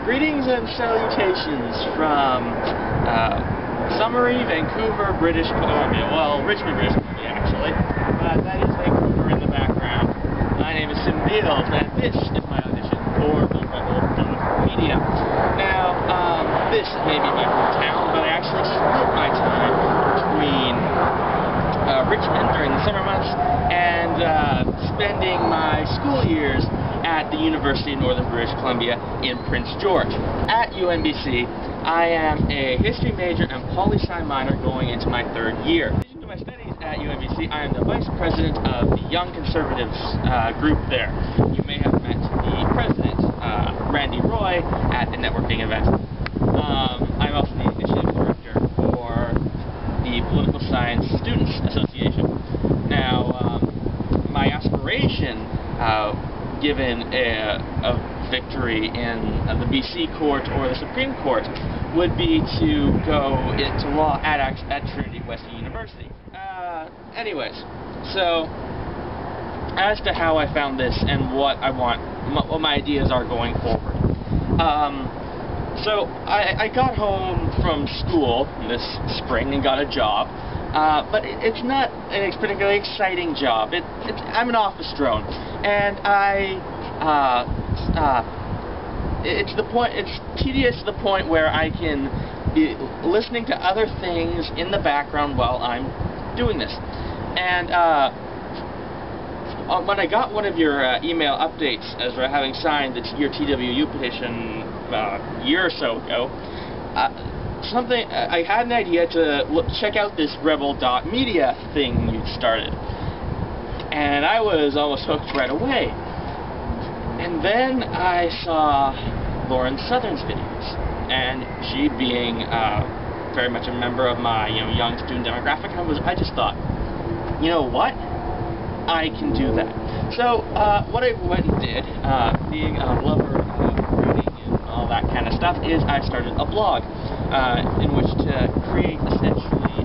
Greetings and salutations from summery Vancouver, British Columbia. Well, Richmond, British Columbia, actually. But that is Vancouver in the background. My name is Sim Beals, and this is my audition for TheRebel.Media. Now, this may be my hometown, but I actually split my time between Richmond during the summer months and spending my school years at the University of Northern British Columbia in Prince George. At UNBC, I am a history major and poli-sci minor going into my third year. In addition to my studies at UNBC, I am the vice president of the Young Conservatives group there. You may have met the president, Randy Roy, at the networking event. I'm also the initiative director for the Political Science Students Association. Now, my aspiration, given a victory in the BC court or the Supreme Court, would be to go into law at Trinity Western University. Anyways, so as to how I found this and what I want, what my ideas are going forward. So I got home from school this spring and got a job. But it's not a particularly exciting job. I'm an office drone, and it's tedious to the point where I can be listening to other things in the background while I'm doing this. And when I got one of your email updates as we're having signed your TWU petition a year or so ago, I had an idea to check out this TheRebel.Media thing you'd started, and I was almost hooked right away. And then I saw Lauren Southern's videos, and she being very much a member of my young student demographic, I just thought, you know what, I can do that. So what I went and did, being a lover of reading and all that kind of stuff, is I started a blog. In which to create essentially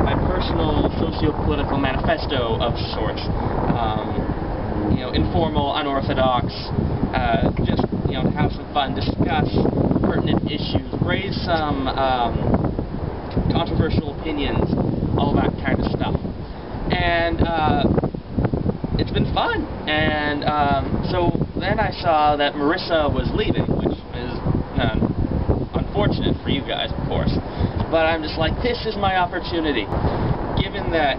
my personal socio-political manifesto of sorts. Informal, unorthodox, just to have some fun, discuss pertinent issues, raise some controversial opinions, all that kind of stuff. And it's been fun. And so then I saw that Marissa was leaving, which is unfortunate for you guys, of course, but I'm just like, this is my opportunity. Given that,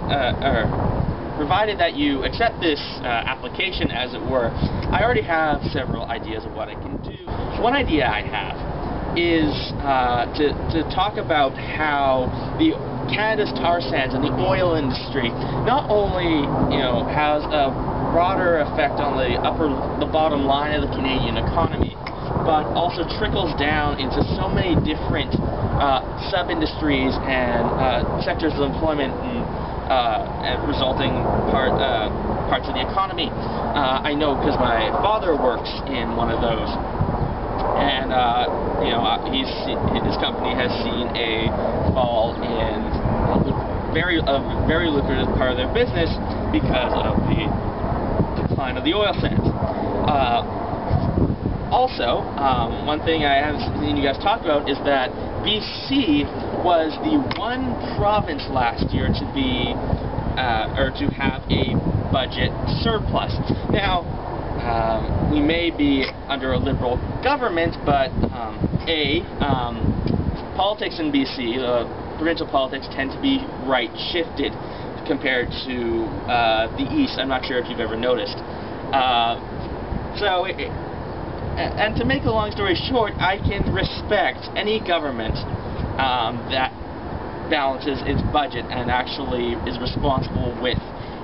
provided that you accept this application, as it were, I already have several ideas of what I can do. One idea I have is to talk about how Canada's tar sands and the oil industry not only has a broader effect on the bottom line of the Canadian economy, but also trickles down into so many different sub-industries and sectors of employment and resulting parts of the economy. I know because my father works in one of those, and his company has seen a fall in a very lucrative part of their business because of the decline of the oil sands. Also, one thing I haven't seen you guys talk about is that BC was the one province last year to be, or to have a budget surplus. Now, we may be under a Liberal government, but politics in BC, provincial politics, tend to be right-shifted compared to the East. I'm not sure if you've ever noticed. And to make a long story short, I can respect any government that balances its budget and actually is responsible with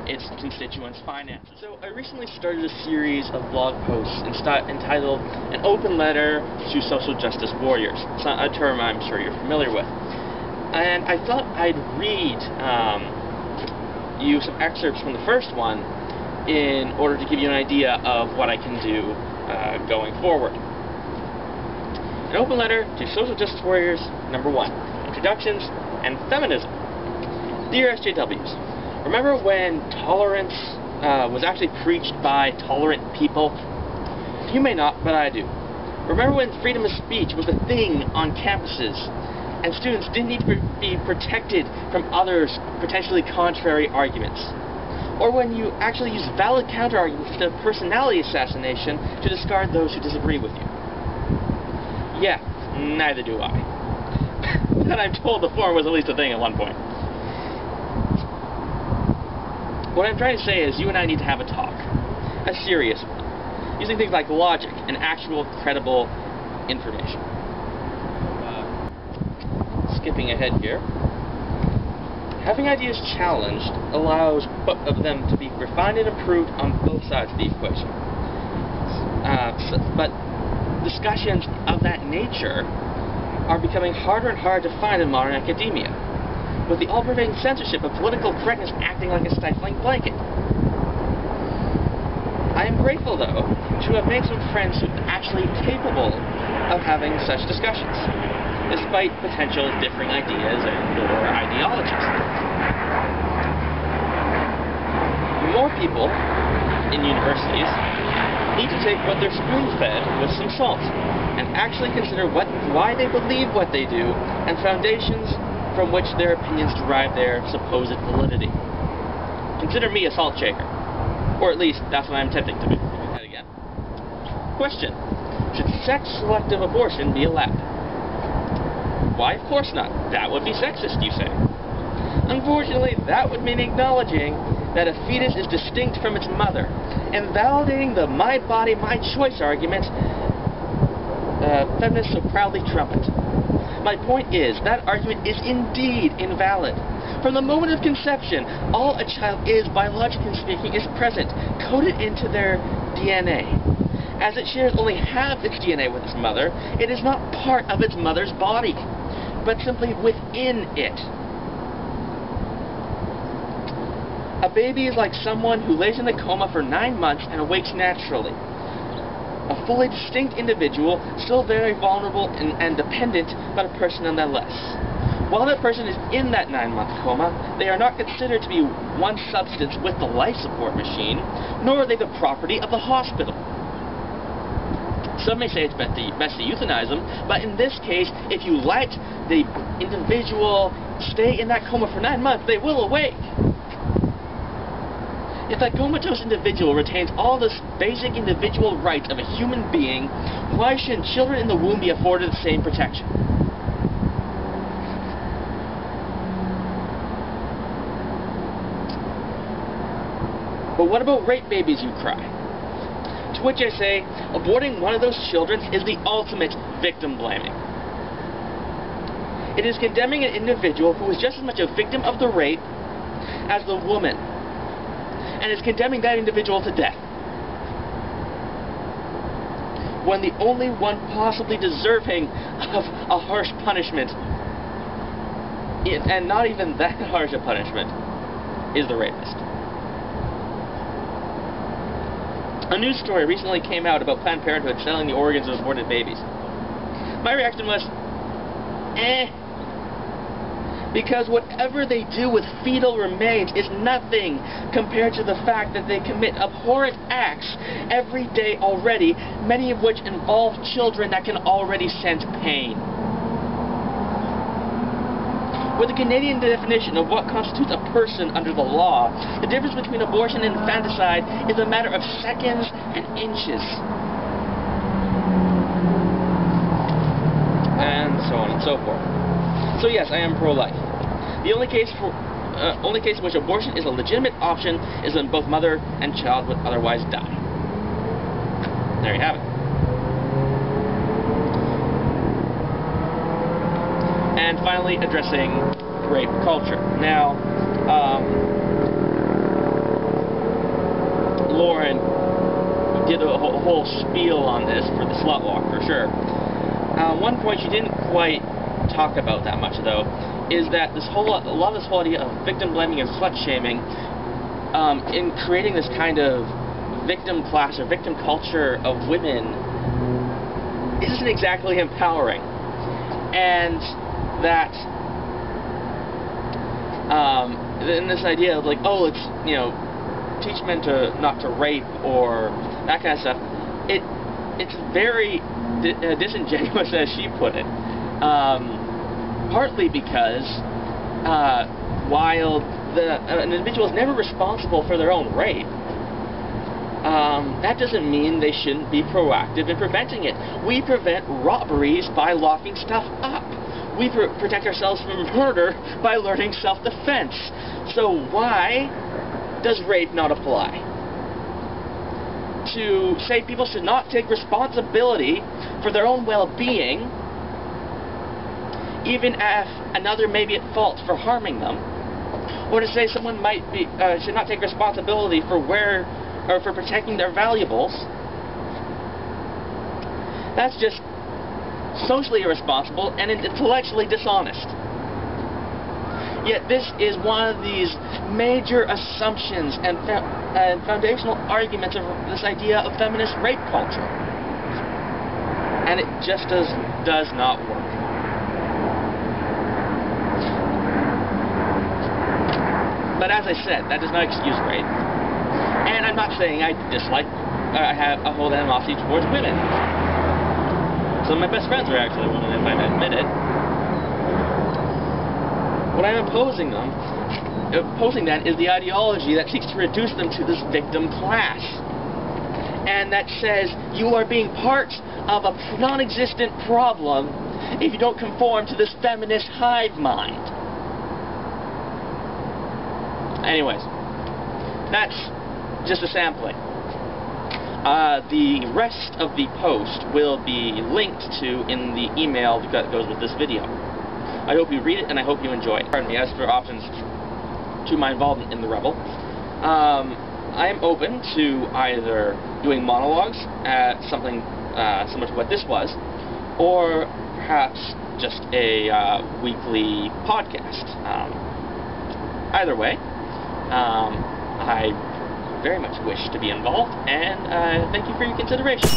its constituents' finances. So I recently started a series of blog posts entitled An Open Letter to Social Justice Warriors. It's not a term I'm sure you're familiar with. And I thought I'd read you some excerpts from the first one in order to give you an idea of what I can do going forward. An Open Letter to Social Justice Warriors, number 1, Introductions and Feminism. Dear SJWs, remember when tolerance was actually preached by tolerant people? You may not, but I do. Remember when freedom of speech was a thing on campuses, and students didn't need to be protected from others' potentially contrary arguments? Or when you actually use valid counter-arguments instead of personality assassination to discard those who disagree with you? Yeah, neither do I. But I'm told the former was at least a thing at one point. What I'm trying to say is you and I need to have a talk. A serious one. Using things like logic and actual credible information. Skipping ahead here. Having ideas challenged allows both of them to be refined and improved on both sides of the equation. But discussions of that nature are becoming harder and harder to find in modern academia, with the all-pervading censorship of political correctness acting like a stifling blanket. I am grateful, though, to have made some friends who are actually capable of having such discussions, despite potential differing ideas or ideologies. More people in universities need to take what they're spoon-fed with some salt and actually consider why they believe what they do and foundations from which their opinions derive their supposed validity. Consider me a salt shaker. Or at least, that's what I'm attempting to do. That again. Question. Should sex-selective abortion be allowed? Why, of course not. That would be sexist, you say. Unfortunately, that would mean acknowledging that a fetus is distinct from its mother, and validating the my body, my choice argument feminists so proudly trumpet. My point is, that argument is indeed invalid. From the moment of conception, all a child is, biologically speaking, is present, coded into their DNA. As it shares only half its DNA with its mother, it is not part of its mother's body, but simply within it. A baby is like someone who lays in a coma for 9 months and awakes naturally. A fully distinct individual, still very vulnerable and dependent, but a person nonetheless. While that person is in that 9-month coma, they are not considered to be one substance with the life support machine, nor are they the property of the hospital. Some may say it's best to euthanize them, but in this case, if you let the individual stay in that coma for 9 months, they will awake. If that comatose individual retains all the basic individual rights of a human being, why shouldn't children in the womb be afforded the same protection? But what about rape babies, you cry? To which I say, aborting one of those children is the ultimate victim blaming. It is condemning an individual who is just as much a victim of the rape as the woman, and is condemning that individual to death, when the only one possibly deserving of a harsh punishment, and not even that harsh a punishment, is the rapist. A news story recently came out about Planned Parenthood selling the organs of aborted babies. My reaction was, because whatever they do with fetal remains is nothing compared to the fact that they commit abhorrent acts every day already, many of which involve children that can already sense pain. With the Canadian definition of what constitutes a person under the law, the difference between abortion and infanticide is a matter of seconds and inches. And so on and so forth. So yes, I am pro-life. The only case in which abortion is a legitimate option is when both mother and child would otherwise die. There you have it. And finally, addressing rape culture. Now, Lauren did a whole spiel on this for the Slut Walk, for sure. One point she didn't quite talk about that much, though, is that a lot of this whole idea of victim blaming and slut shaming, in creating this kind of victim class or victim culture of women, isn't exactly empowering, and that in this idea of like, oh, let's teach men not to rape or that kind of stuff, it's very disingenuous as she put it. Partly because while an individual is never responsible for their own rape, that doesn't mean they shouldn't be proactive in preventing it. We prevent robberies by locking stuff up. We protect ourselves from murder by learning self-defense. So why does rape not apply? To say people should not take responsibility for their own well-being, even if another may be at fault for harming them, or to say someone might be should not take responsibility for for protecting their valuables, that's just socially irresponsible and intellectually dishonest. Yet this is one of these major assumptions and foundational arguments of this idea of feminist rape culture. And it just does not work. But as I said, that does not excuse rape. And I'm not saying I hold animosity towards women. Some of my best friends are actually women, if I admit it. What I'm opposing then is the ideology that seeks to reduce them to this victim class. And that says you are being part of a non-existent problem if you don't conform to this feminist hive mind. Anyways, that's just a sampling. The rest of the post will be linked to in the email that goes with this video. I hope you read it and I hope you enjoy it. Pardon me, as for options to my involvement in the Rebel, I am open to either doing monologues at something similar to what this was, or perhaps just a weekly podcast. Either way, I very much wish to be involved, and thank you for your consideration.